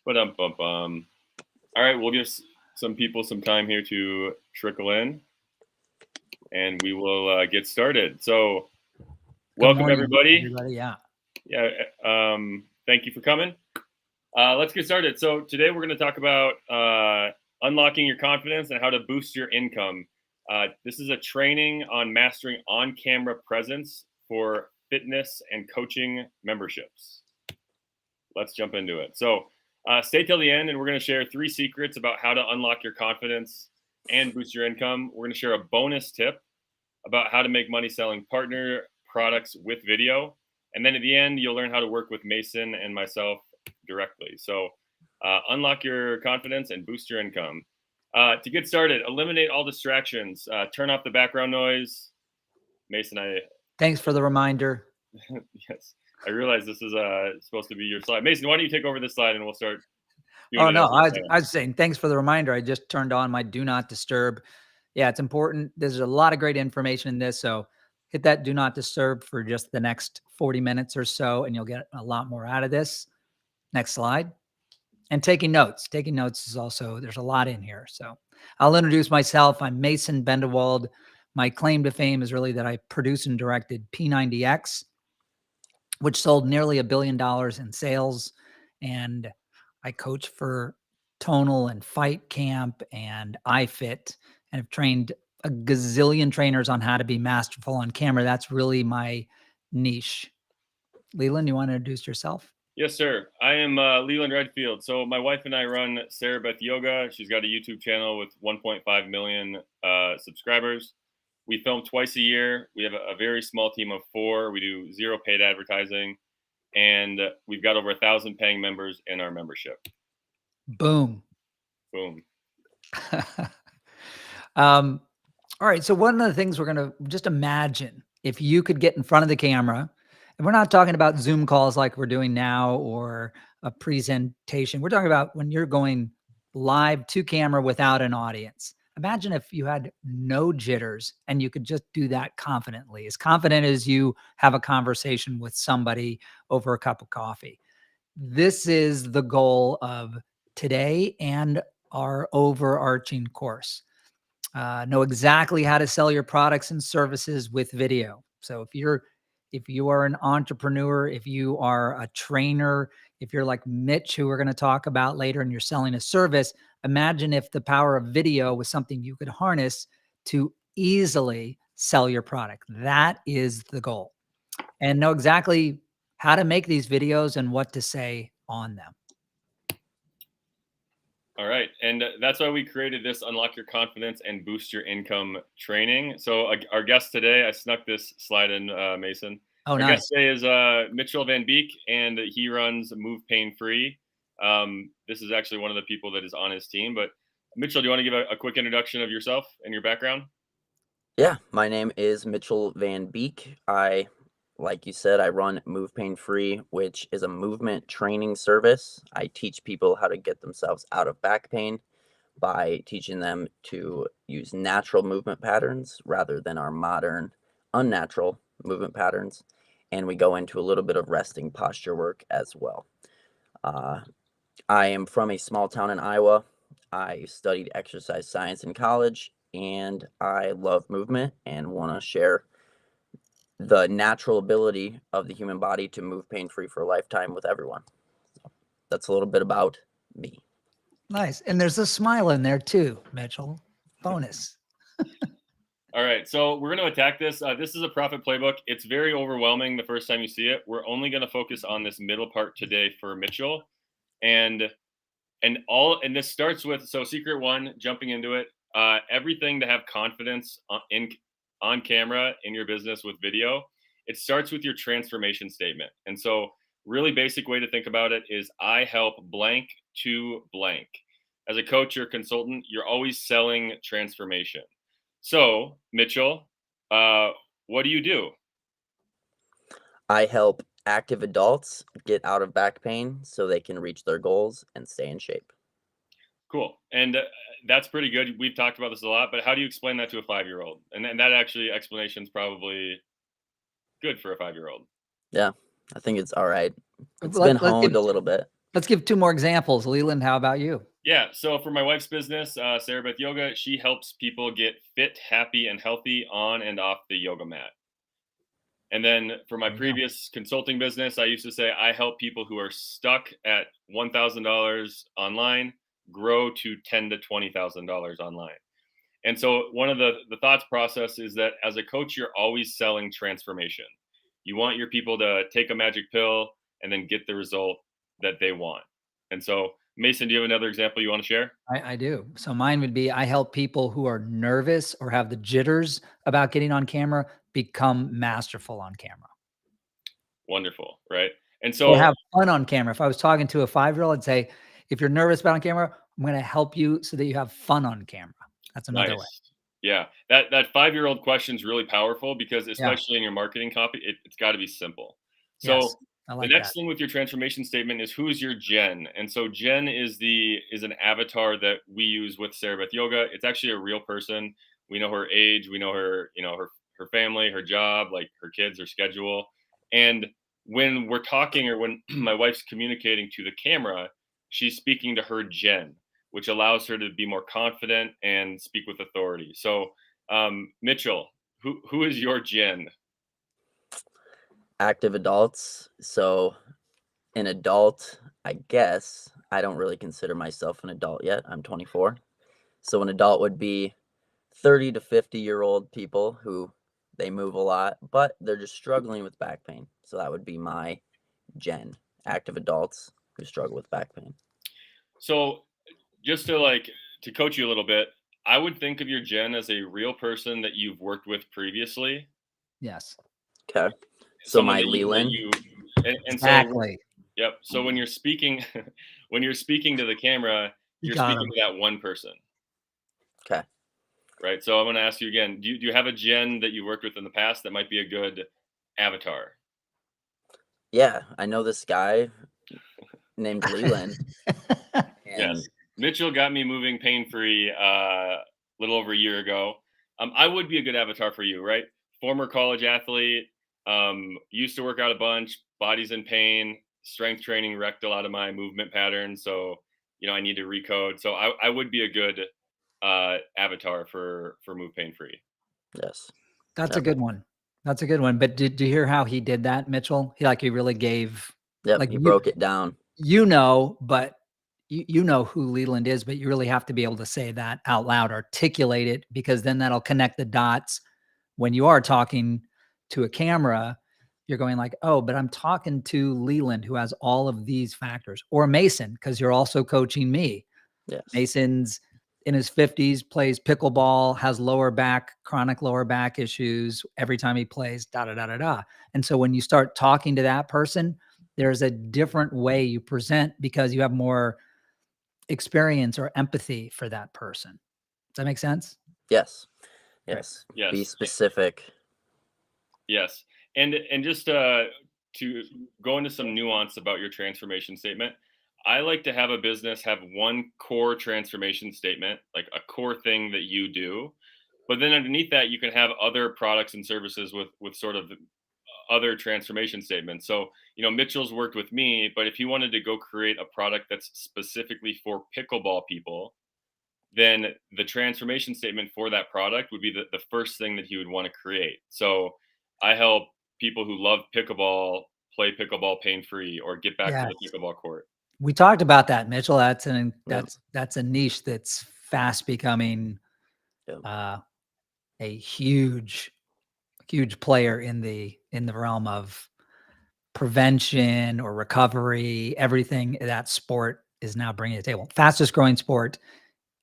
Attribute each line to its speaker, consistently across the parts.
Speaker 1: But All right, we'll give some people some time here to trickle in, and we will get started. So,
Speaker 2: Good
Speaker 1: welcome
Speaker 2: morning,
Speaker 1: everybody.
Speaker 2: everybody. Yeah.
Speaker 1: Yeah, thank you for coming. Let's get started. So today we're going to talk about unlocking your confidence and how to boost your income. This is a training on mastering on-camera presence for fitness and coaching memberships. Let's jump into it. So stay till the end, and we're going to share 3 secrets about how to unlock your confidence and boost your income. We're going to share a bonus tip about how to make money selling partner products with video. And then at the end, you'll learn how to work with Mason and myself directly. So unlock your confidence and boost your income. To get started, eliminate all distractions. Turn off the background noise. Mason,
Speaker 2: Thanks for the reminder.
Speaker 1: yes, I realize this is supposed to be your slide. Mason, why don't you take over this slide and we'll start doing
Speaker 2: Oh,
Speaker 1: it.
Speaker 2: no, I was saying thanks for the reminder. I just turned on my do not disturb. Yeah, it's important. There's a lot of great information in this. So hit that do not disturb for just the next 40 minutes or so, and you'll get a lot more out of this. Next slide. And taking notes. Taking notes is also, there's a lot in here. So I'll introduce myself. I'm Mason Bendewald. My claim to fame is really that I produced and directed P90X, which sold nearly $1 billion in sales. And I coach for Tonal and Fight Camp and iFit, and have trained a gazillion trainers on how to be masterful on camera. That's really my niche. Leland, you want to introduce yourself?
Speaker 1: Yes, sir. I am Leland Redfield. So my wife and I run Sarah Beth Yoga. She's got a YouTube channel with 1.5 million subscribers. We film twice a year. We have a very small team of 4. We do 0 paid advertising, and we've got over 1,000 paying members in our membership.
Speaker 2: Boom.
Speaker 1: Boom.
Speaker 2: All right. So one of the things we're going to just imagine if you could get in front of the camera, and we're not talking about Zoom calls like we're doing now or a presentation. We're talking about when you're going live to camera without an audience. Imagine if you had no jitters and you could just do that confidently, as confident as you have a conversation with somebody over a cup of coffee. This is the goal of today and our overarching course. Know exactly how to sell your products and services with video. So if you are an entrepreneur, if you are a trainer, if you're like Mitch, who we're going to talk about later, and you're selling a service, imagine if the power of video was something you could harness to easily sell your product. That is the goal. And know exactly how to make these videos and what to say on them.
Speaker 1: All right. And that's why we created this Unlock Your Confidence and Boost Your Income training. So our guest today, I snuck this slide in, Mason.
Speaker 2: Oh,
Speaker 1: our
Speaker 2: nice.
Speaker 1: guest today is Mitchell Van Beek, and he runs Move Pain Free. This is actually one of the people that is on his team. But Mitchell, do you want to give a quick introduction of yourself and your background?
Speaker 3: Yeah, my name is Mitchell Van Beek. Like you said, I run Move Pain Free, which is a movement training service. I teach people how to get themselves out of back pain by teaching them to use natural movement patterns rather than our modern, unnatural movement patterns. And we go into a little bit of resting posture work as well. I am from a small town in Iowa. I studied exercise science in college, and I love movement and want to share the natural ability of the human body to move pain-free for a lifetime with everyone. So that's a little bit about me.
Speaker 2: Nice. And there's a smile in there too, Mitchell. Bonus.
Speaker 1: All right, so we're going to attack this. This is a profit playbook. It's very overwhelming the first time you see it. We're only going to focus on this middle part today for Mitchell, and this starts with, so secret 1, jumping into it. Everything to have confidence on camera in your business with video, it starts with your transformation statement. And so, really basic way to think about it is I help blank to blank. As a coach or consultant, you're always selling transformation. So, Mitchell, what do you do?
Speaker 3: I help active adults get out of back pain so they can reach their goals and stay in shape.
Speaker 1: Cool. And that's pretty good. We've talked about this a lot, but how do you explain that to a 5-year-old? And that actually explanation is probably good for a 5-year-old.
Speaker 3: Yeah, I think it's all right. It's been honed a little bit.
Speaker 2: Let's give 2 more examples. Leland, how about you?
Speaker 1: Yeah. So for my wife's business, Sarah Beth Yoga, she helps people get fit, happy, and healthy on and off the yoga mat. And then for my
Speaker 2: There you go.
Speaker 1: previous consulting business, I used to say I help people who are stuck at $1,000 online grow to $10,000 to $20,000 online. And so one of the thoughts process is that as a coach, you're always selling transformation. You want your people to take a magic pill and then get the result that they want. And so, Mason, do you have another example you want to share?
Speaker 2: I do. So mine would be I help people who are nervous or have the jitters about getting on camera become masterful on camera
Speaker 1: Wonderful, right? And
Speaker 2: or
Speaker 1: so,
Speaker 2: have fun on camera. If I was talking to a 5-year-old, I'd say, if you're nervous about on camera, I'm going to help you so that you have fun on camera. That's another way.
Speaker 1: nice. Yeah, that 5-year-old question is really powerful because
Speaker 2: Yeah.
Speaker 1: especially in your marketing copy, it's got to be simple. So
Speaker 2: Yes. I
Speaker 1: the
Speaker 2: like
Speaker 1: next
Speaker 2: that.
Speaker 1: thing with your transformation statement is who's your Jen, and so Jen is an avatar that we use with Sarah Beth Yoga. It's actually a real person. We know her age, we know her, her family, her job, like her kids, her schedule, and when we're talking or when my wife's communicating to the camera, she's speaking to her Jen, which allows her to be more confident and speak with authority. So, Mitchell, who is your Jen?
Speaker 3: Active adults. So an adult, I guess, I don't really consider myself an adult yet. I'm 24. So an adult would be 30 to 50-year-old people who they move a lot, but they're just struggling with back pain. So that would be my Gen, active adults who struggle with back pain.
Speaker 1: So, just to coach you a little bit, I would think of your Jen as a real person that you've worked with previously.
Speaker 2: Yes.
Speaker 3: Okay. So
Speaker 1: Someone
Speaker 3: my
Speaker 1: that
Speaker 3: Leland.
Speaker 1: and so
Speaker 2: Exactly.
Speaker 1: yep. So when you're speaking when you're speaking to the camera,
Speaker 2: You
Speaker 1: you're
Speaker 2: got
Speaker 1: speaking
Speaker 2: him.
Speaker 1: to that one person,
Speaker 3: Okay.
Speaker 1: right? So I'm going to ask you again, do you have a Jen that you worked with in the past that might be a good avatar?
Speaker 3: Yeah, I know this guy named Leland. And
Speaker 1: Yes. Mitchell got me moving pain-free a little over a year ago. I would be a good avatar for you, right? Former college athlete, used to work out a bunch, body's in pain, strength training wrecked a lot of my movement patterns. So, I need to recode. So I would be a good avatar for Move Pain Free.
Speaker 3: yes.
Speaker 2: That's a
Speaker 3: Yep.
Speaker 2: good one. That's a good one. But did you hear how he did that, Mitchell? He really gave
Speaker 3: Yep.
Speaker 2: like
Speaker 3: He broke it down.
Speaker 2: but you know who Leland is, but you really have to be able to say that out loud, articulate it, because then that'll connect the dots when you are talking to a camera. You're going like, oh, but I'm talking to Leland who has all of these factors, or Mason, because you're also coaching me.
Speaker 3: Yes.
Speaker 2: Mason's in his 50s, plays pickleball, has chronic lower back issues every time he plays, da da da da da. And so when you start talking to that person, there's a different way you present because you have more experience or empathy for that person. Does that make sense?
Speaker 3: Yes.
Speaker 2: Right.
Speaker 3: Yes.
Speaker 1: Yes.
Speaker 3: Be specific.
Speaker 1: Yes. And just to go into some nuance about your transformation statement, I like to have a business have one core transformation statement, like a core thing that you do. But then underneath that, you can have other products and services with sort of other transformation statements. So, Mitchell's worked with me, but if he wanted to go create a product that's specifically for pickleball people, then the transformation statement for that product would be the first thing that he would want to create. So I help people who love pickleball play pickleball pain-free or get back to the
Speaker 2: Yes.
Speaker 1: pickleball court.
Speaker 2: We talked about that, Mitchell. That's
Speaker 3: Yeah.
Speaker 2: a niche that's fast becoming
Speaker 3: Yeah.
Speaker 2: a huge player in the realm of prevention or recovery. Everything that sport is now bringing to the table. Fastest growing sport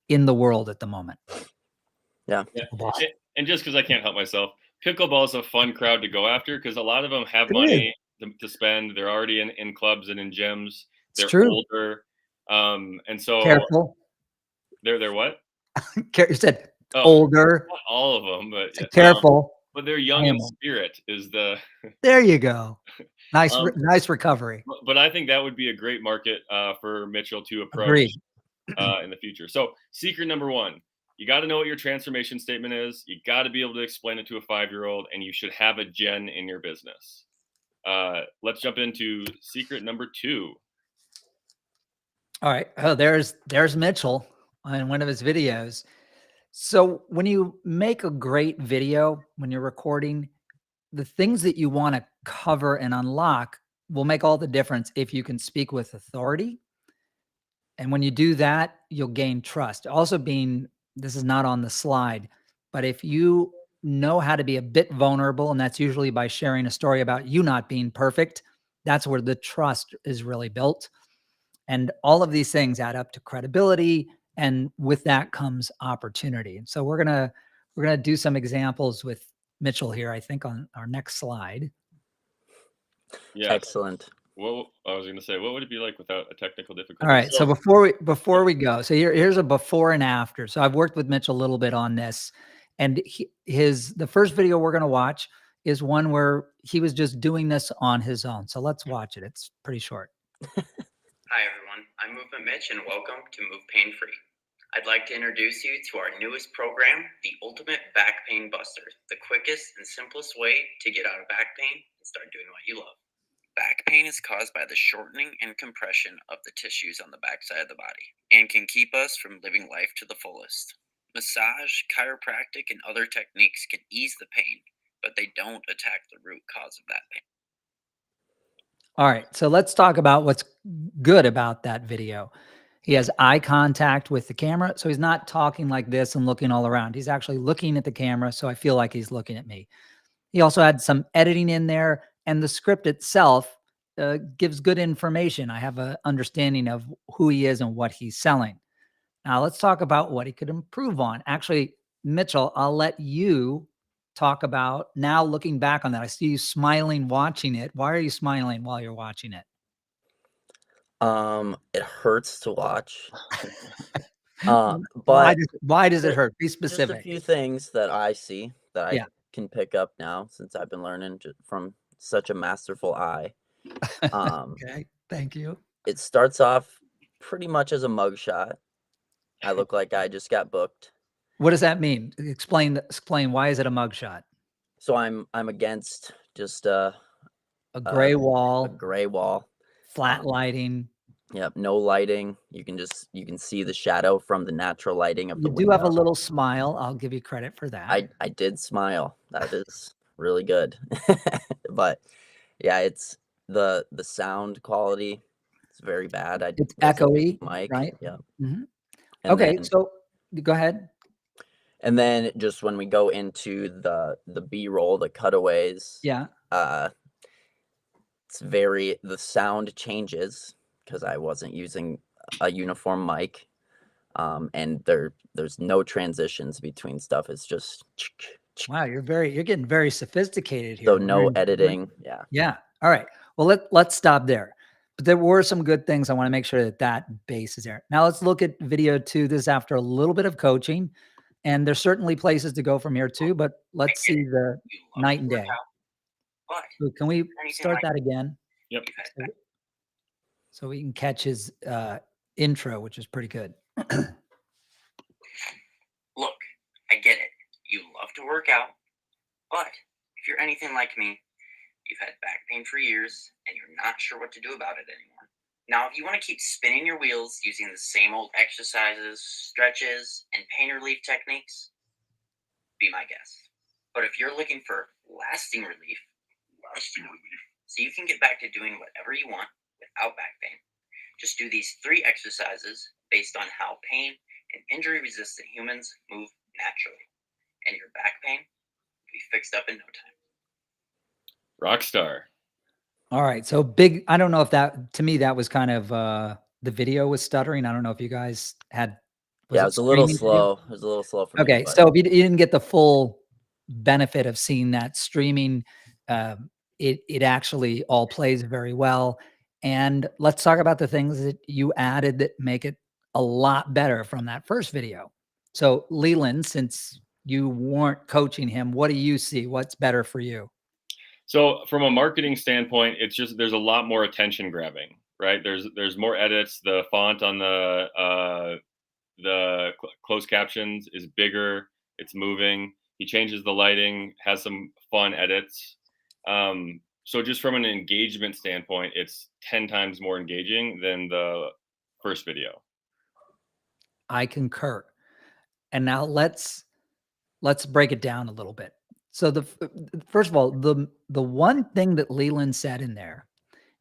Speaker 2: in the world at the moment.
Speaker 3: Yeah.
Speaker 1: Yeah.
Speaker 2: Pickleball.
Speaker 1: And just because I can't help myself, pickleball is a fun crowd to go after because a lot of them have
Speaker 2: It
Speaker 1: money to spend. They're already in clubs and in gyms. They're
Speaker 2: true.
Speaker 1: older. And so
Speaker 2: Careful.
Speaker 1: they're what?
Speaker 2: You said
Speaker 1: Oh,
Speaker 2: older.
Speaker 1: not all of them, but
Speaker 2: Careful.
Speaker 1: but they're young in
Speaker 2: Animal.
Speaker 1: spirit is the
Speaker 2: There you go. Nice, nice recovery.
Speaker 1: but I think that would be a great market for Mitchell to approach
Speaker 2: Agreed.
Speaker 1: in the future. So secret number one, you got to know what your transformation statement is. You got to be able to explain it to a 5-year-old, and you should have a Jen in your business. Let's jump into secret number 2.
Speaker 2: All right. Oh, there's Mitchell on one of his videos. So when you make a great video, when you're recording, the things that you want to cover and unlock will make all the difference if you can speak with authority. And when you do that, you'll gain trust. Also, this is not on the slide, but if you know how to be a bit vulnerable, and that's usually by sharing a story about you not being perfect, that's where the trust is really built. And all of these things add up to credibility. And with that comes opportunity. And so we're gonna do some examples with Mitchell here, I think, on our next slide.
Speaker 1: Yes.
Speaker 3: Excellent.
Speaker 1: Well, I was going to say, what would it be like without a technical difficulty?
Speaker 2: All right. So before we go, so here's a before and after. So I've worked with Mitch a little bit on this, and the first video we're going to watch is one where he was just doing this on his own. So let's watch it. It's pretty short.
Speaker 4: Hi everyone, I'm Movement Mitch and welcome to Move Pain Free. I'd like to introduce you to our newest program, the Ultimate Back Pain Buster, the quickest and simplest way to get out of back pain and start doing what you love. Back pain is caused by the shortening and compression of the tissues on the backside of the body and can keep us from living life to the fullest. Massage, chiropractic, and other techniques can ease the pain, but they don't attack the root cause of that pain.
Speaker 2: All right. So let's talk about what's good about that video. He has eye contact with the camera. So he's not talking like this and looking all around. He's actually looking at the camera. So I feel like he's looking at me. He also had some editing in there, and the script itself gives good information. I have an understanding of who he is and what he's selling. Now let's talk about what he could improve on. Actually, Mitchell, I'll let you talk about now looking back on that. I see you smiling watching it. Why are you smiling while you're watching it?
Speaker 3: It hurts to watch.
Speaker 2: why
Speaker 3: But
Speaker 2: does it hurt? Be
Speaker 3: just a
Speaker 2: specific.
Speaker 3: few things that I see that I
Speaker 2: Yeah.
Speaker 3: can pick up now since I've been learning from such a masterful eye.
Speaker 2: Okay. Thank you.
Speaker 3: It starts off pretty much as a mugshot. I look like I just got booked.
Speaker 2: What does that mean? Explain why is it a mugshot?
Speaker 3: So I'm against just a
Speaker 2: Gray wall,
Speaker 3: gray wall.
Speaker 2: flat lighting.
Speaker 3: Yep, no lighting. You can see the shadow from the natural lighting of the
Speaker 2: You do have a
Speaker 3: window.
Speaker 2: little smile. I'll give you credit for that.
Speaker 3: I did smile. That is really good. But yeah, it's the sound quality. It's very bad.
Speaker 2: It's
Speaker 3: wasn't
Speaker 2: echoey,
Speaker 3: mic.
Speaker 2: right?
Speaker 3: Yeah.
Speaker 2: Mhm.
Speaker 3: And
Speaker 2: Okay,
Speaker 3: then,
Speaker 2: so go ahead.
Speaker 3: and then just when we go into the B-roll, the cutaways,
Speaker 2: Yeah.
Speaker 3: the sound changes because I wasn't using a uniform mic. And there's no transitions between stuff. It's just
Speaker 2: Wow, you're getting very sophisticated here.
Speaker 3: so
Speaker 2: We're
Speaker 3: no
Speaker 2: in-
Speaker 3: editing. Yeah.
Speaker 2: Yeah. All right. Well, let's stop there. But there were some good things. I want to make sure that base is there. Now let's look at video 2. This is after a little bit of coaching, and there's certainly places to go from here too. But let's see the
Speaker 4: You love
Speaker 2: night
Speaker 4: to
Speaker 2: and
Speaker 4: work
Speaker 2: day.
Speaker 4: out, but
Speaker 2: So can we
Speaker 4: anything
Speaker 2: start
Speaker 4: like
Speaker 2: that again
Speaker 1: Yep.
Speaker 4: you've had back
Speaker 2: so we can catch his intro, which is pretty good.
Speaker 4: Look, I get it. You love to work out, but if you're anything like me, you've had back pain for years and you're not sure what to do about it anymore. Now, if you want to keep spinning your wheels using the same old exercises, stretches, and pain relief techniques, be my guest. But if you're looking for lasting relief, so you can get back to doing whatever you want without back pain, just do these 3 exercises based on how pain and injury-resistant humans move naturally, and your back pain will be fixed up in no time.
Speaker 1: Rockstar.
Speaker 2: All right. So big. I don't know if to me, that was kind of the video was stuttering. I don't know if you guys had.
Speaker 3: Yeah, it was a little
Speaker 2: streaming video?
Speaker 3: slow. It was a little slow for me.
Speaker 2: Okay.
Speaker 3: but
Speaker 2: So if you didn't get the full benefit of seeing that streaming, it actually all plays very well. And let's talk about the things that you added that make it a lot better from that first video. So Leland, since you weren't coaching him, what do you see? What's better for you?
Speaker 1: So from a marketing standpoint, it's just there's a lot more attention grabbing, right? There's more edits. The font on the closed captions is bigger. It's moving. He changes the lighting, has some fun edits. So just from an engagement standpoint, it's 10 times more engaging than the first video.
Speaker 2: I concur. And now let's break it down a little bit. So first of all, the one thing that Leland said in there,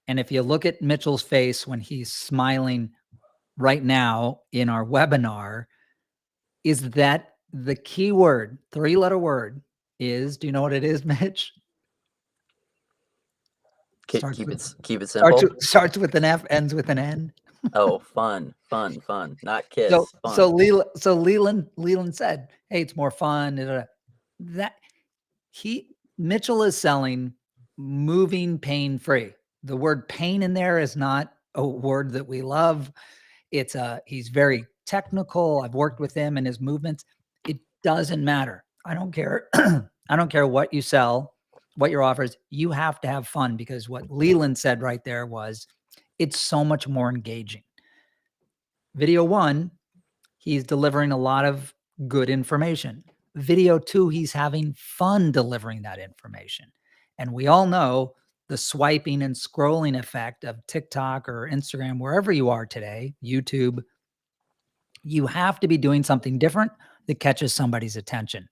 Speaker 2: and if you look at Mitchell's face when he's smiling right now in our webinar, is that the key word, 3-letter word is, do you know what it is, Mitch?
Speaker 3: Keep it simple.
Speaker 2: Starts with an F, ends with an N.
Speaker 3: Oh, fun. Not kiss.
Speaker 2: So
Speaker 3: fun.
Speaker 2: Leland said, "Hey, it's more fun." That Mitchell is selling moving pain free. The word pain in there is not a word that we love. He's very technical. I've worked with him and his movements. It doesn't matter. I don't care. I don't care what you sell, what your offer is. You have to have fun, because what Leland said right there was, it's so much more engaging. Video 1, he's delivering a lot of good information. Video 2, he's having fun delivering that information. And we all know the swiping and scrolling effect of TikTok or Instagram, wherever you are today, YouTube. You have to be doing something different that catches somebody's attention.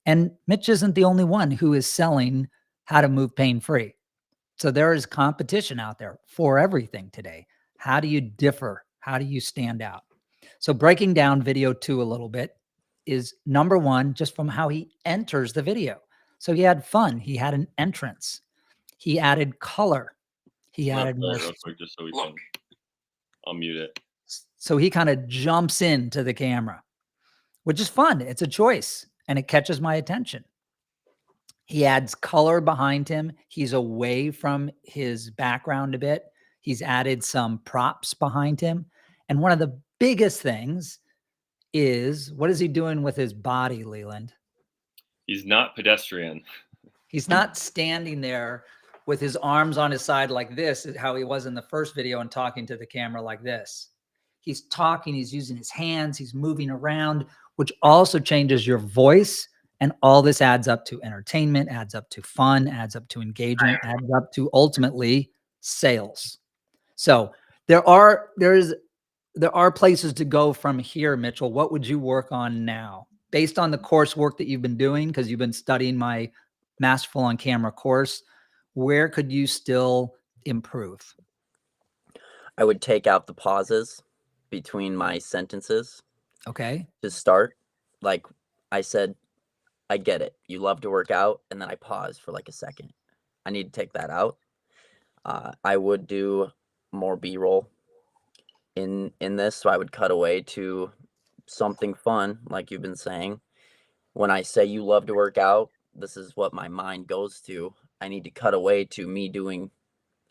Speaker 2: And Mitch isn't the only one who is selling how to move pain-free. So there is competition out there for everything today. How do you differ? How do you stand out? So breaking down video 2 a little bit is, number 1, just from how he enters the video. So he had fun. He had an entrance. He added color. He added more.
Speaker 1: Real quick, just so we can. I'll mute it.
Speaker 2: So he kind of jumps into the camera, which is fun. It's a choice, and it catches my attention. He adds color behind him. He's away from his background a bit. He's added some props behind him. And one of the biggest things is, what is he doing with his body, Leland?
Speaker 1: He's not pedestrian.
Speaker 2: He's not standing there with his arms on his side like this, how he was in the first video, and talking to the camera like this. He's talking, he's using his hands, he's moving around, which also changes your voice. And all this adds up to entertainment, adds up to fun, adds up to engagement, adds up to ultimately sales. So there are places to go from here, Mitchell. What would you work on now based on the coursework that you've been doing? Because you've been studying my Masterful on Camera course. Where could you still improve?
Speaker 3: I would take out the pauses between my sentences.
Speaker 2: Okay.
Speaker 3: To start, like I said, I get it. You love to work out, and then I pause for like a second. I need to take that out. I would do more B-roll in this, so I would cut away to something fun, like you've been saying. When I say you love to work out, this is what my mind goes to. I need to cut away to me doing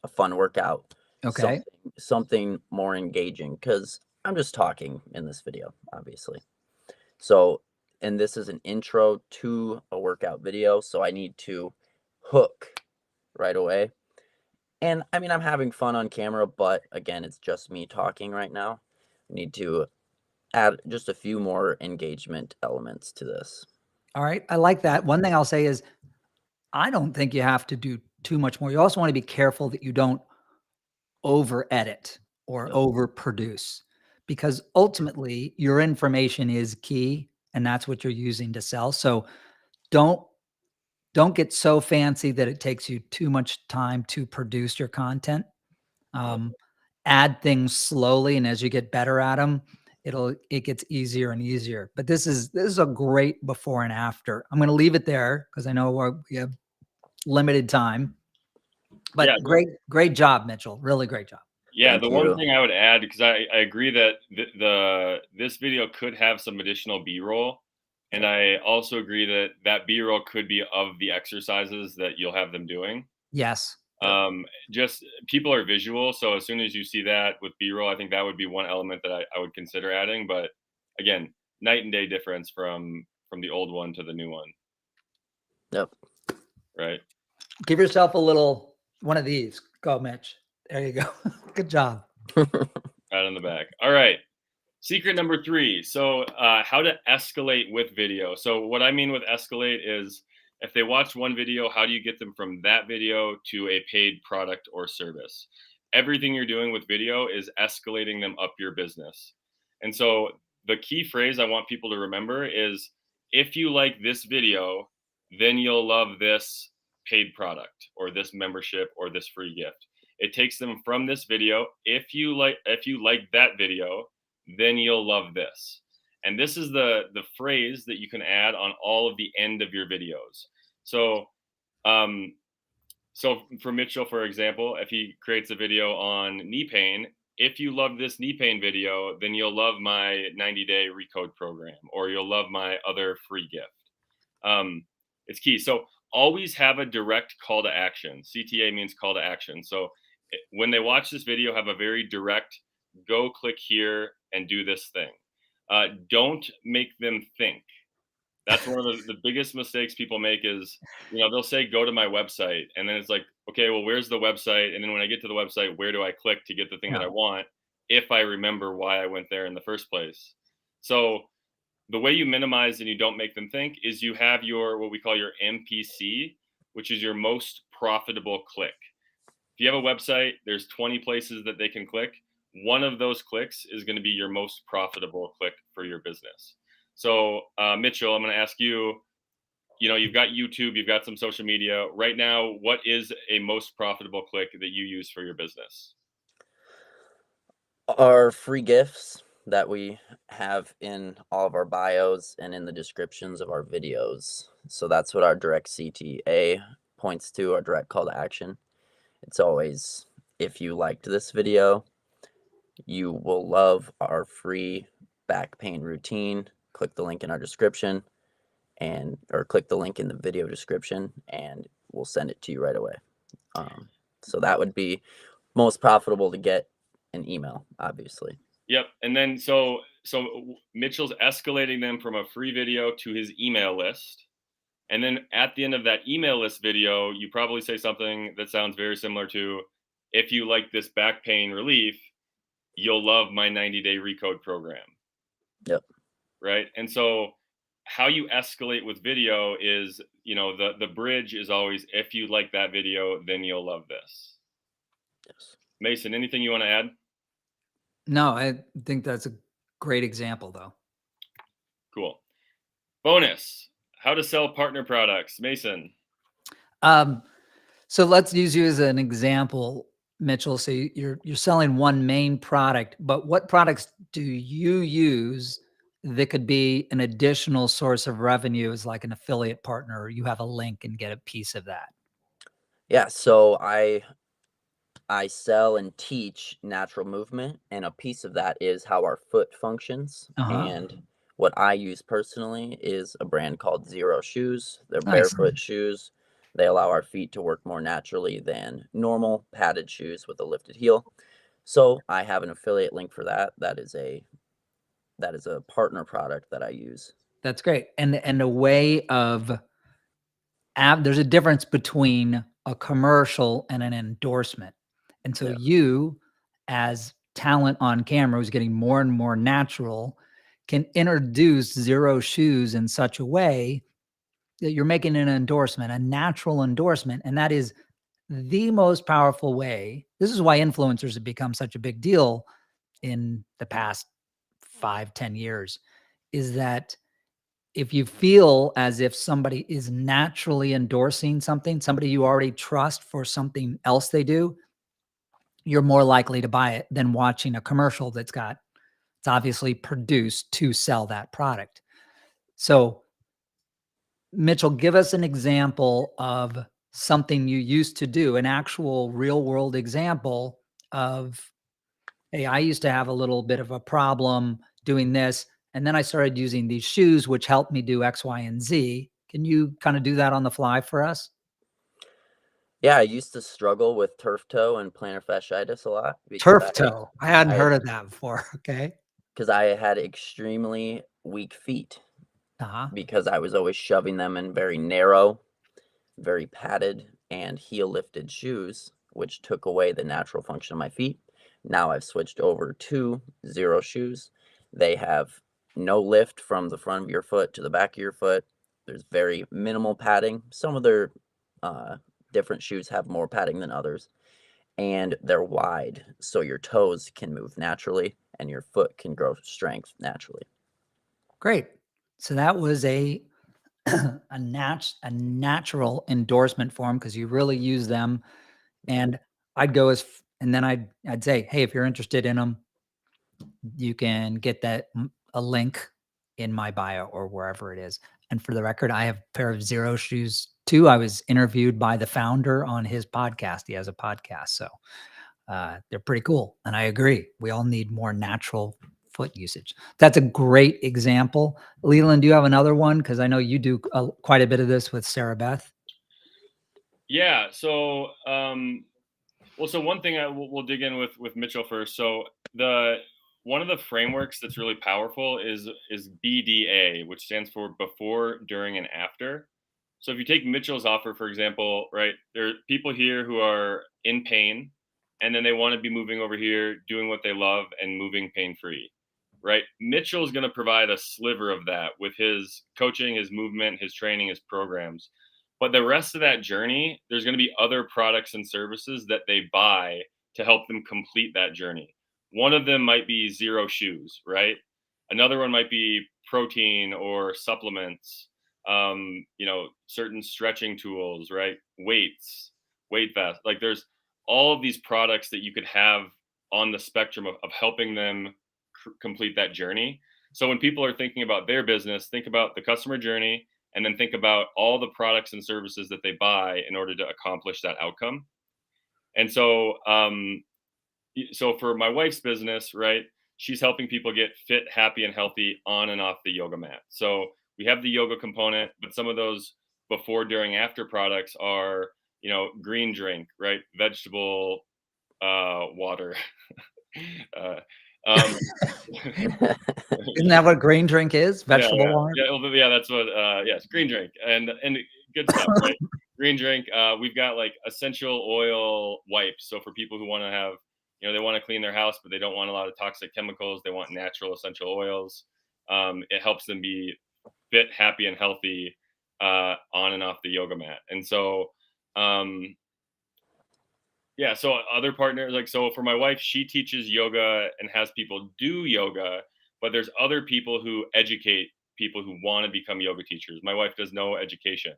Speaker 3: a fun workout.
Speaker 2: Okay.
Speaker 3: Something more engaging, because I'm just talking in this video, obviously. So, and this is an intro to a workout video, so I need to hook right away. And I mean, I'm having fun on camera, but again, it's just me talking right now. I need to add just a few more engagement elements to this.
Speaker 2: All right. I like that. One thing I'll say is, I don't think you have to do too much more. You also want to be careful that you don't over edit or over produce, because ultimately your information is key, and that's what you're using to sell. So don't get so fancy that it takes you too much time to produce your content. Add things slowly, and as you get better at them, it gets easier and easier. But this is a great before and after. I'm going to leave it there because I know we have limited time. But yeah, great job, Mitchell. Really great job.
Speaker 1: Yeah, the one thing I would add, because I agree that this video could have some additional B-roll, and I also agree that B-roll could be of the exercises that you'll have them doing.
Speaker 2: Yes.
Speaker 1: Just people are visual, so as soon as you see that with B-roll, I think that would be one element that I would consider adding. But again, night and day difference from the old one to the new one.
Speaker 3: Yep.
Speaker 1: Right.
Speaker 2: Give yourself a little one of these. Go, Mitch. There you go. Good job.
Speaker 1: Right on the back. All right. Secret number 3. So how to escalate with video. So what I mean with escalate is, if they watch one video, how do you get them from that video to a paid product or service? everything you're doing with video is escalating them up your business. And so the key phrase I want people to remember is, if you like this video, then you'll love this paid product or this membership or this free gift. It takes them from this video. If you like that video, then you'll love this. And this is the phrase that you can add on all of the end of your videos. So so for Mitchell, for example, if he creates a video on knee pain, if you love this knee pain video, then you'll love my 90-day recode program, or you'll love my other free gift. It's key. So always have a direct call to action. CTA means call to action. So when they watch this video, have a very direct, go click here and do this thing. Don't make them think. That's one of the biggest mistakes people make is, they'll say, go to my website. And then it's like, okay, well, where's the website? And then when I get to the website, where do I click to get the thing that I want? If I remember why I went there in the first place. So the way you minimize and you don't make them think is you have what we call your MPC, which is your most profitable click. If you have a website, there's 20 places that they can click. One of those clicks is going to be your most profitable click for your business. So, Mitchell, I'm going to ask you, you've got YouTube, you've got some social media. Right now, what is a most profitable click that you use for your business?
Speaker 3: Our free gifts that we have in all of our bios and in the descriptions of our videos. So that's what our direct CTA points to, our direct call to action. It's always, if you liked this video, you will love our free back pain routine. Click the link in our description or click the link in the video description and we'll send it to you right away. So that would be most profitable to get an email, obviously.
Speaker 1: Yep. And then so Mitchell's escalating them from a free video to his email list. And then at the end of that email list video, you probably say something that sounds very similar to, if you like this back pain relief, you'll love my 90-day recode program.
Speaker 3: Yep.
Speaker 1: Right. And so how you escalate with video is, the bridge is always, if you like that video, then you'll love this.
Speaker 3: Yes.
Speaker 1: Mason, anything you want to add?
Speaker 2: No, I think that's a great example, though.
Speaker 1: Cool. Bonus, how to sell partner products. Mason.
Speaker 2: So let's use you as an example, Mitchell. So you're selling one main product, but what products do you use that could be an additional source of revenue as like an affiliate partner, or you have a link and get a piece of that?
Speaker 3: Yeah, so I sell and teach natural movement, and a piece of that is how our foot functions. And what I use personally is a brand called Xero Shoes. They're barefoot shoes. They allow our feet to work more naturally than normal padded shoes with a lifted heel. So I have an affiliate link for that. That is a partner product that I use.
Speaker 2: That's great. And a way of there's a difference between a commercial and an endorsement. And so you, as talent on camera who's getting more and more natural, can introduce Xero Shoes in such a way that you're making an endorsement, a natural endorsement. And that is the most powerful way. This is why influencers have become such a big deal in the past 5-10 years, is that if you feel as if somebody is naturally endorsing something, somebody you already trust for something else they do, you're more likely to buy it than watching a commercial it's obviously produced to sell that product. So Mitchell, give us an example of something you used to do, an actual real world example of, hey, I used to have a little bit of a problem doing this, and then I started using these shoes, which helped me do X, Y, and Z. Can you kind of do that on the fly for us?
Speaker 3: Yeah, I used to struggle with turf toe and plantar fasciitis a lot.
Speaker 2: Turf toe. I hadn't heard of that before. Okay.
Speaker 3: Because I had extremely weak feet. Because I was always shoving them in very narrow, very padded, and heel lifted shoes, which took away the natural function of my feet. Now I've switched over to Xero Shoes. They have no lift from the front of your foot to the back of your foot. There's very minimal padding. Some of their different shoes have more padding than others. and they're wide, so your toes can move naturally and your foot can grow strength naturally.
Speaker 2: Great. So that was a a natural endorsement form because you really use them. And I'd go and then I'd say, hey, if you're interested in them, you can get a link in my bio or wherever it is. And for the record, I have a pair of Zero shoes too. I was interviewed by the founder on his podcast. He has a podcast, so they're pretty cool. And I agree, we all need more natural foot usage. That's a great example. Leland, do you have another one? Because I know you do quite a bit of this with Sarah Beth.
Speaker 1: Yeah. So, so one thing we'll dig in with Mitchell first. So one of the frameworks that's really powerful is BDA, which stands for before, during, and after. So if you take Mitchell's offer, for example, right, there are people here who are in pain, and then they want to be moving over here, doing what they love and moving pain-free, right? Mitchell's going to provide a sliver of that with his coaching, his movement, his training, his programs. But the rest of that journey, there's going to be other products and services that they buy to help them complete that journey. One of them might be Zero shoes, right? Another one might be protein or supplements, certain stretching tools, right? Weights, weight vests. Like there's all of these products that you could have on the spectrum of helping them complete that journey. So when people are thinking about their business, think about the customer journey and then think about all the products and services that they buy in order to accomplish that outcome. And so, so for my wife's business, right, she's helping people get fit, happy, and healthy on and off the yoga mat. So we have the yoga component, but some of those before, during, after products are, green drink, right, vegetable water.
Speaker 2: Isn't that what green drink is? Vegetable water?
Speaker 1: Yeah, that's what. Yes, green drink and good stuff, right? Green drink. We've got like essential oil wipes. So for people who want to have, they want to clean their house, but they don't want a lot of toxic chemicals. They want natural essential oils. It helps them be fit, happy, and healthy on and off the yoga mat. And so, so other partners, like, so for my wife, she teaches yoga and has people do yoga, but there's other people who educate people who want to become yoga teachers. My wife does no education.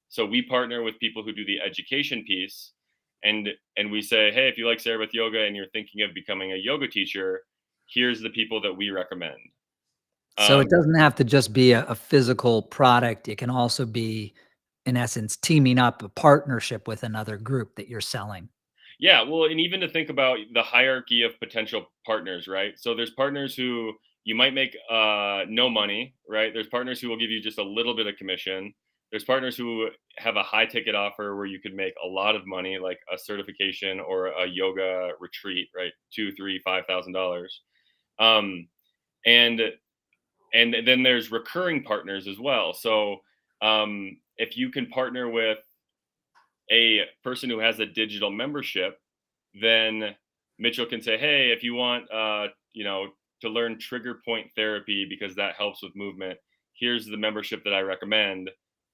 Speaker 1: So we partner with people who do the education piece, and we say, hey, if you like Sarah Beth Yoga and you're thinking of becoming a yoga teacher, here's the people that we recommend.
Speaker 2: So it doesn't have to just be a physical product. It can also be, in essence, teaming up, a partnership with another group that you're selling.
Speaker 1: Yeah, well, and even to think about the hierarchy of potential partners, right? So there's partners who you might make no money, right? There's partners who will give you just a little bit of commission. There's partners who have a high ticket offer where you could make a lot of money, like a certification or a yoga retreat, right? $2,000, $3,000, $5,000. And then there's recurring partners as well. So if you can partner with a person who has a digital membership, then Mitchell can say, hey, if you want, to learn trigger point therapy because that helps with movement, here's the membership that I recommend,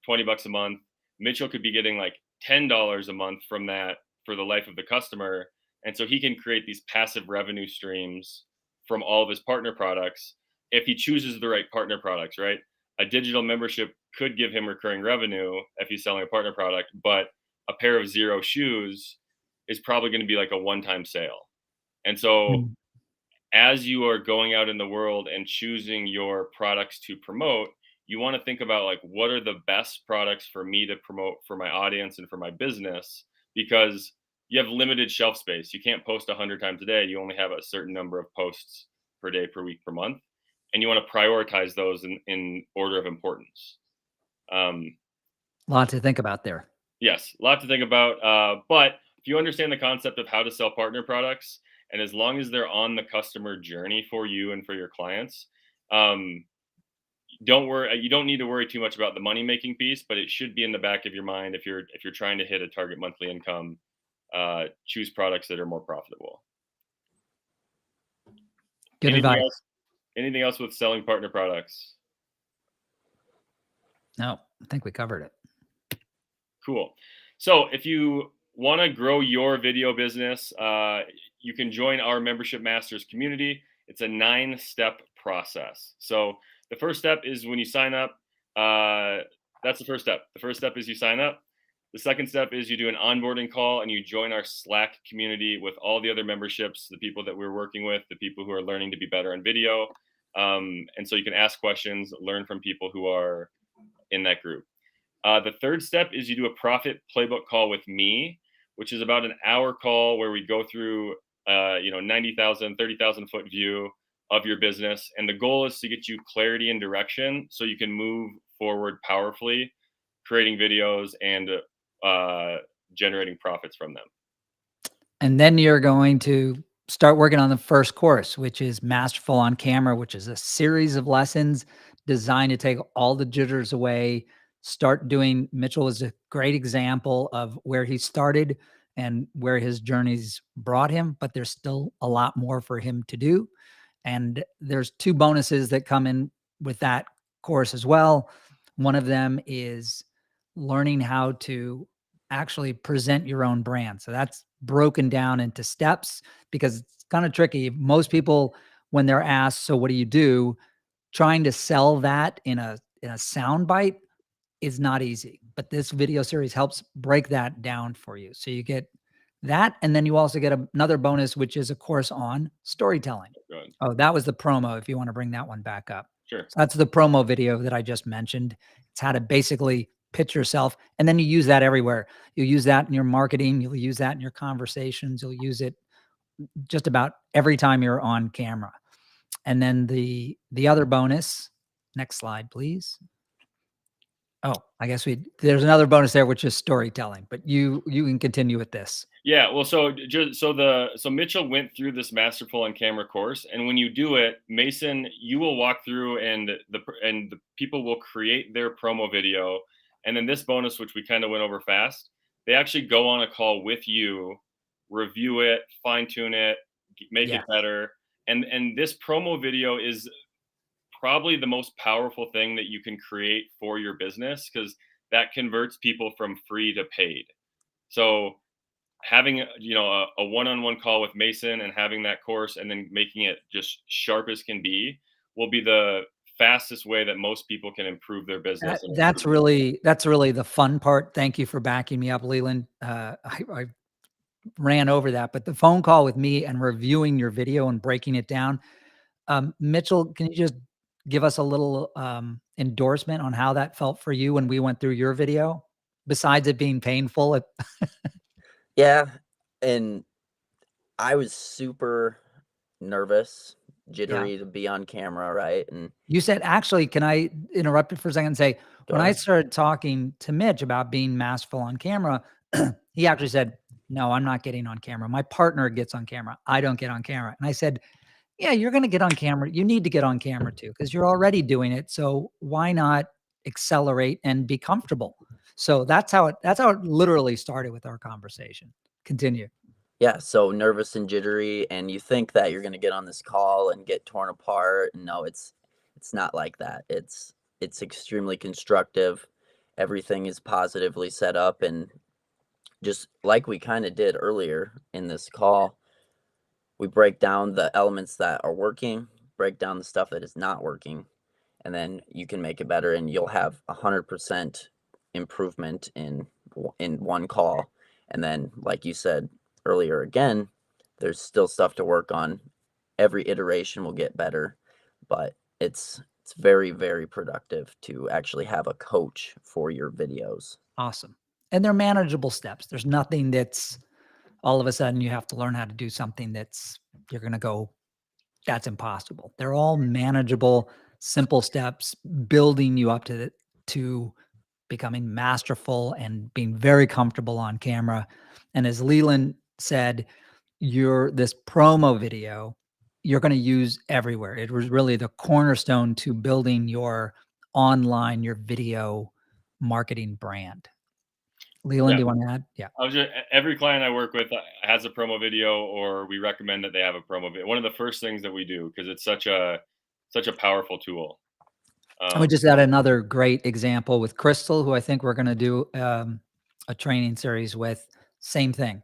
Speaker 1: $20 a month. Mitchell could be getting like $10 a month from that for the life of the customer. And so he can create these passive revenue streams from all of his partner products if he chooses the right partner products, right? A digital membership could give him recurring revenue if he's selling a partner product, but a pair of Zero shoes is probably going to be like a one-time sale. And so as you are going out in the world and choosing your products to promote, you want to think about like, what are the best products for me to promote for my audience and for my business? Because you have limited shelf space. You can't post 100 times a day. You only have a certain number of posts per day, per week, per month. And you want to prioritize those in order of importance.
Speaker 2: A lot to think about there.
Speaker 1: Yes, a lot to think about. But if you understand the concept of how to sell partner products, and as long as they're on the customer journey for you and for your clients, don't worry. You don't need to worry too much about the money making piece, but it should be in the back of your mind if you're trying to hit a target monthly income. Choose products that are more profitable.
Speaker 2: Good advice.
Speaker 1: Anything else with selling partner products?
Speaker 2: No, I think we covered it.
Speaker 1: Cool. So if you want to grow your video business, you can join our Membership Masters community. It's a 9-step process. So the first step is when you sign up. That's the first step. The first step is you sign up. The second step is you do an onboarding call and you join our Slack community with all the other memberships, the people that we're working with, the people who are learning to be better on video. And so you can ask questions, learn from people who are in that group. The third step is you do a profit playbook call with me, which is about an hour call where we go through, 90,000, 30,000 foot view of your business. And the goal is to get you clarity and direction so you can move forward powerfully, creating videos and generating profits from them.
Speaker 2: And then you're going to start working on the first course, which is Masterful on Camera, which is a series of lessons designed to take all the jitters away. Start doing, Mitchell is a great example of where he started and where his journeys brought him, but there's still a lot more for him to do. And there's 2 bonuses that come in with that course as well. One of them is learning how to actually present your own brand. So that's broken down into steps because it's kind of tricky. Most people, when they're asked, so what do you do? Trying to sell that in a sound bite is not easy, but this video series helps break that down for you. So you get that. And then you also get another bonus, which is a course on storytelling.
Speaker 1: Good.
Speaker 2: Oh, that was the promo. If you want to bring that one back up.
Speaker 1: Sure.
Speaker 2: So that's the promo video that I just mentioned. It's how to basically pitch yourself. And then you use that everywhere. You'll use that in your marketing. You'll use that in your conversations. You'll use it just about every time you're on camera. And then the other bonus, next slide, please. Oh, I guess there's another bonus there, which is storytelling, but you can continue with this.
Speaker 1: Yeah, well, so Mitchell went through this Masterful on Camera course, and when you do it, Mason, you will walk through, and the people will create their promo video, and then this bonus, which we kind of went over fast, they actually go on a call with you, review it, fine tune it, make it better, and this promo video is probably the most powerful thing that you can create for your business because that converts people from free to paid. So having a one-on-one call with Mason and having that course and then making it just sharp as can be will be the fastest way that most people can improve their business.
Speaker 2: That's really the fun part. Thank you for backing me up, Leland. I ran over that, but the phone call with me and reviewing your video and breaking it down. Mitchell, can you just give us a little endorsement on how that felt for you when we went through your video, besides it being painful?
Speaker 3: Yeah. And I was super nervous, jittery to be on camera, right? And
Speaker 2: you said, actually, can I interrupt it for a second and say, when I started talking to Mitch about being masterful on camera, he actually said, no, I'm not getting on camera. My partner gets on camera. I don't get on camera. And I said, yeah, you're going to get on camera. You need to get on camera too, because you're already doing it. So why not accelerate and be comfortable? So that's how it literally started with our conversation. Continue.
Speaker 3: Yeah. So nervous and jittery, and you think that you're going to get on this call and get torn apart. No, it's not like that. It's extremely constructive. Everything is positively set up, and just like we kind of did earlier in this call, we break down the elements that are working, break down the stuff that is not working, and then you can make it better, and you'll have 100% improvement in one call. And then, like you said earlier, again, there's still stuff to work on. Every iteration will get better, but it's very, very productive to actually have a coach for your videos.
Speaker 2: Awesome. And they're manageable steps. There's nothing that's all of a sudden you have to learn how to do something you're going to go, that's impossible. They're all manageable, simple steps, building you up to becoming masterful and being very comfortable on camera. And as Leland said, this promo video, you're going to use everywhere. It was really the cornerstone to building your video marketing brand. Leland, do you want to add? Yeah.
Speaker 1: Every client I work with has a promo video, or we recommend that they have a promo video. One of the first things that we do, because it's such a powerful tool.
Speaker 2: I would just add another great example with Crystal, who I think we're going to do a training series with. same thing.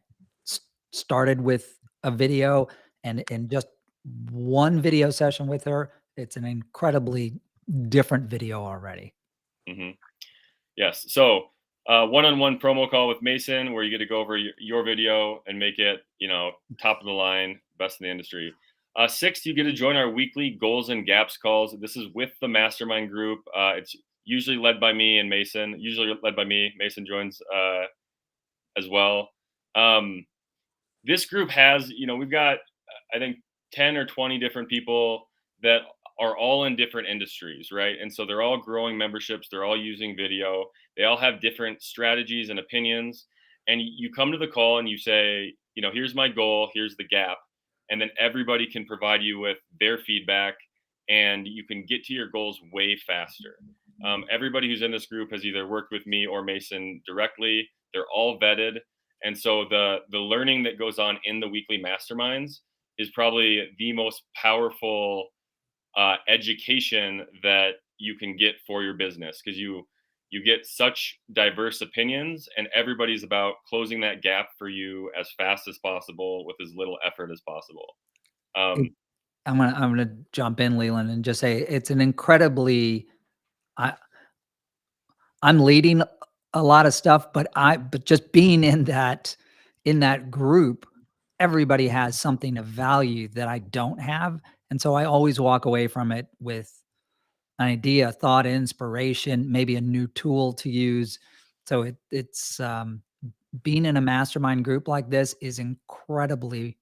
Speaker 2: Started with a video, and in just one video session with her, it's an incredibly different video already.
Speaker 1: hmm Yes. So, one-on-one promo call with Mason, where you get to go over your video and make it, top of the line, best in the industry. Sixth, you get to join our weekly goals and gaps calls. This is with the mastermind group. It's usually led by me and Mason. Usually led by me. Mason joins as well. This group has, we've got, I think, 10 or 20 different people that are all in different industries, right? And so they're all growing memberships. They're all using video. They all have different strategies and opinions. And you come to the call and you say, here's my goal, here's the gap. And then everybody can provide you with their feedback, and you can get to your goals way faster. Everybody who's in this group has either worked with me or Mason directly. They're all vetted. And so the learning that goes on in the weekly masterminds is probably the most powerful education that you can get for your business, because you get such diverse opinions, and everybody's about closing that gap for you as fast as possible with as little effort as possible.
Speaker 2: I'm gonna jump in, Leland, and just say it's an incredibly. I'm leading a lot of stuff, but just being in that group, everybody has something of value that I don't have, and so I always walk away from it with an idea, thought, inspiration, maybe a new tool to use. So it's being in a mastermind group like this is incredibly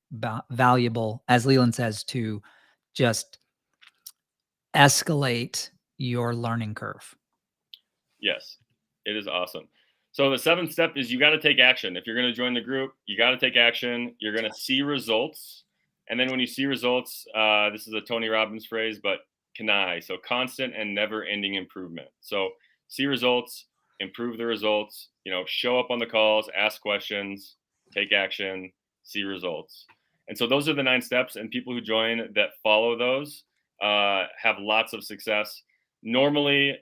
Speaker 2: valuable, as Leland says, to just escalate your learning curve.
Speaker 1: Yes, it is awesome. So the seventh step is you got to take action. If you're going to join the group, you got to take action. You're going to see results. And then when you see results, this is a Tony Robbins phrase, but CANI, so constant and never ending improvement. So see results, improve the results, show up on the calls, ask questions, take action, see results. And so those are the 9 steps, and people who join that follow those have lots of success. Normally,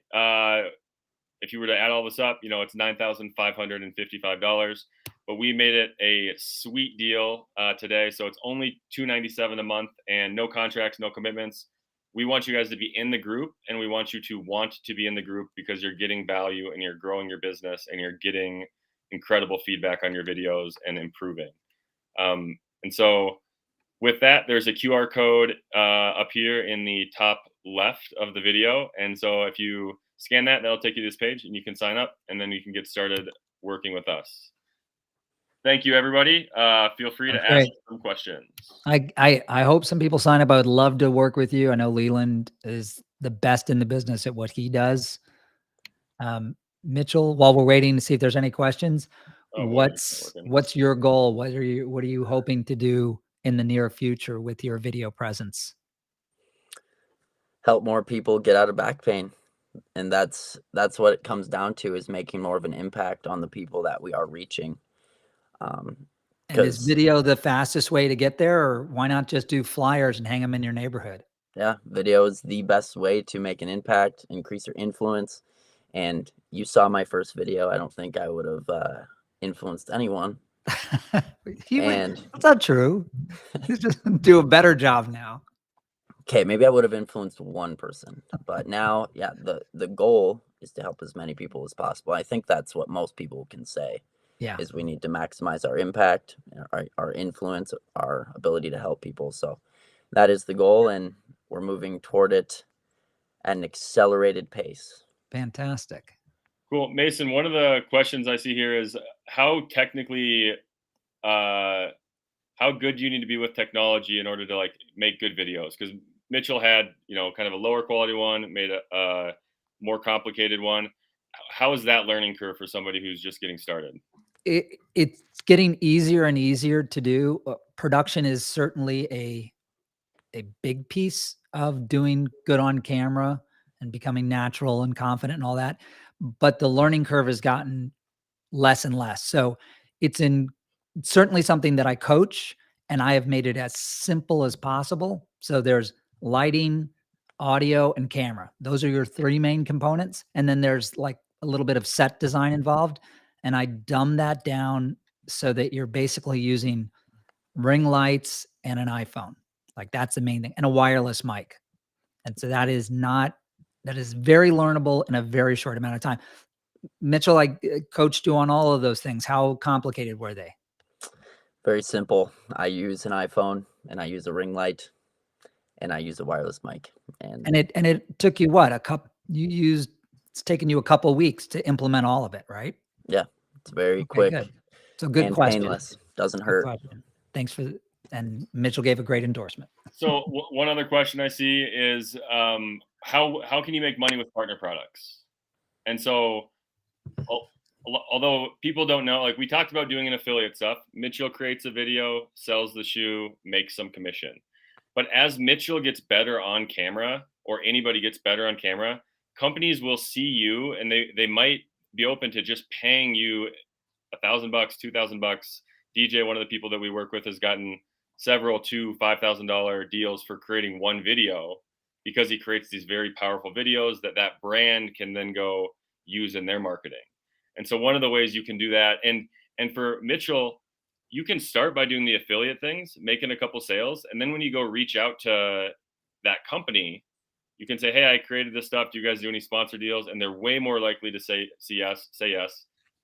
Speaker 1: if you were to add all this up, it's $9,555, but we made it a sweet deal today. So it's only $297 a month, and no contracts, no commitments. We want you guys to be in the group, and we want you to want to be in the group because you're getting value and you're growing your business and you're getting incredible feedback on your videos and improving. And so with that, there's a QR code up here in the top left of the video. And so if you scan that, that'll take you to this page, and you can sign up, and then you can get started working with us. Thank you, everybody. Feel free to ask some questions.
Speaker 2: I hope some people sign up. I would love to work with you. I know Leland is the best in the business at what he does. Mitchell, while we're waiting to see if there's any questions, what's your goal? What are you hoping to do in the near future with your video presence?
Speaker 3: Help more people get out of back pain. And that's what it comes down to, is making more of an impact on the people that we are reaching.
Speaker 2: And is video the fastest way to get there, or why not just do flyers and hang them in your neighborhood?
Speaker 3: Yeah, video is the best way to make an impact, increase your influence. And you saw my first video. I don't think I would have influenced anyone.
Speaker 2: That's not true. You just do a better job now.
Speaker 3: Okay, maybe I would have influenced one person, but now, yeah, the goal is to help as many people as possible. I think that's what most people can say.
Speaker 2: Yeah,
Speaker 3: is we need to maximize our impact, our influence, our ability to help people. So that is the goal, and we're moving toward it at an accelerated pace.
Speaker 2: Fantastic.
Speaker 1: Cool. Mason, one of the questions I see here is how technically, how good do you need to be with technology in order to make good videos? Because Mitchell had, kind of a lower quality one, made a more complicated one. How is that learning curve for somebody who's just getting started?
Speaker 2: It's getting easier and easier to do. Production is certainly a big piece of doing good on camera and becoming natural and confident and all that. But the learning curve has gotten less and less. So it's certainly something that I coach, and I have made it as simple as possible. So there's lighting, audio, and camera. Those are your 3 main components. And then there's a little bit of set design involved. And I dumb that down so that you're basically using ring lights and an iPhone. Like that's the main thing, and a wireless mic. And so that is very learnable in a very short amount of time. Mitchell, I coached you on all of those things. How complicated were they?
Speaker 3: Very simple. I use an iPhone and I use a ring light and I use a wireless mic.
Speaker 2: And it took you what? It's taken you a couple weeks to implement all of it, right?
Speaker 3: Yeah, it's very
Speaker 2: Okay,
Speaker 3: quick
Speaker 2: good. So good
Speaker 3: and
Speaker 2: question.
Speaker 3: painless. Doesn't
Speaker 2: Good
Speaker 3: hurt.
Speaker 2: question. Thanks and Mitchell gave a great endorsement.
Speaker 1: So one other question I see is how can you make money with partner products? And so although people don't know, like we talked about doing an affiliate stuff, Mitchell creates a video, sells the shoe, makes some commission. But as Mitchell gets better on camera, or anybody gets better on camera, companies will see you and they might be open to just paying you $1,000, $2,000. DJ, one of the people that we work with, has gotten several $2,000-$5,000 deals for creating one video because he creates these very powerful videos that brand can then go use in their marketing. And so one of the ways you can do that, and for Mitchell, you can start by doing the affiliate things, making a couple sales, and then when you go reach out to that company, you can say, "Hey, I created this stuff. Do you guys do any sponsor deals?" And they're way more likely to say yes,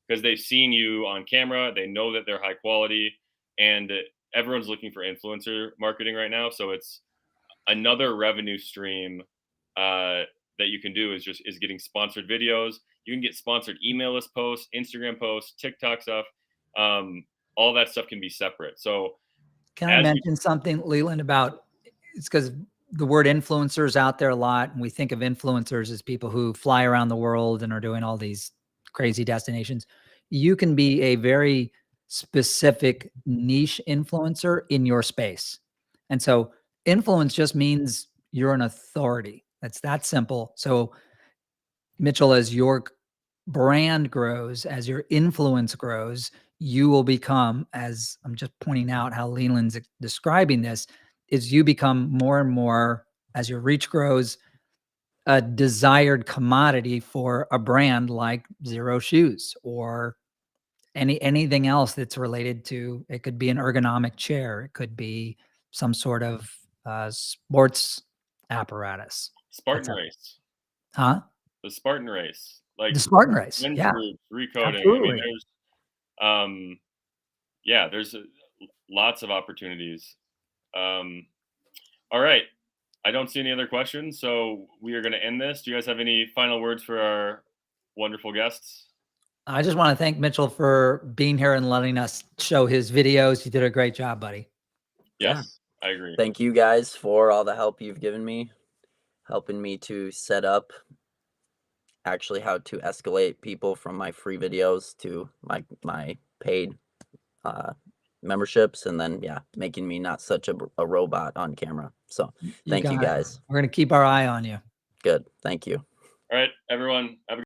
Speaker 1: because they've seen you on camera. They know that they're high quality, and everyone's looking for influencer marketing right now. So it's another revenue stream that you can do is getting sponsored videos. You can get sponsored email list posts, Instagram posts, TikTok stuff. All that stuff can be separate. So
Speaker 2: can I mention something, Leland, about it's because the word influencer is out there a lot. And we think of influencers as people who fly around the world and are doing all these crazy destinations. You can be a very specific niche influencer in your space. And so influence just means you're an authority. That's that simple. So Mitchell, as your brand grows, as your influence grows, you will become, as I'm just pointing out how Leland's describing this, is you become more and more, as your reach grows, a desired commodity for a brand like Xero Shoes or anything else that's related to, it could be an ergonomic chair. It could be some sort of sports apparatus.
Speaker 1: Spartan race.
Speaker 2: Huh?
Speaker 1: The Spartan race. Like
Speaker 2: the Spartan race.
Speaker 1: Men's
Speaker 2: Yeah.
Speaker 1: groups, recoding.
Speaker 2: Absolutely.
Speaker 1: I mean, there's lots of opportunities. All right. I don't see any other questions, so we are going to end this. Do you guys have any final words for our wonderful guests?
Speaker 2: I just want to thank Mitchell for being here and letting us show his videos. You did a great job, buddy.
Speaker 1: Yes, I agree.
Speaker 3: Thank you guys for all the help you've given me, helping me to set up actually how to escalate people from my free videos to my paid memberships, and then making me not such a robot on camera. So thank you guys.
Speaker 2: We're going to keep our eye on you.
Speaker 3: Good. Thank you.
Speaker 1: All right, everyone. Have a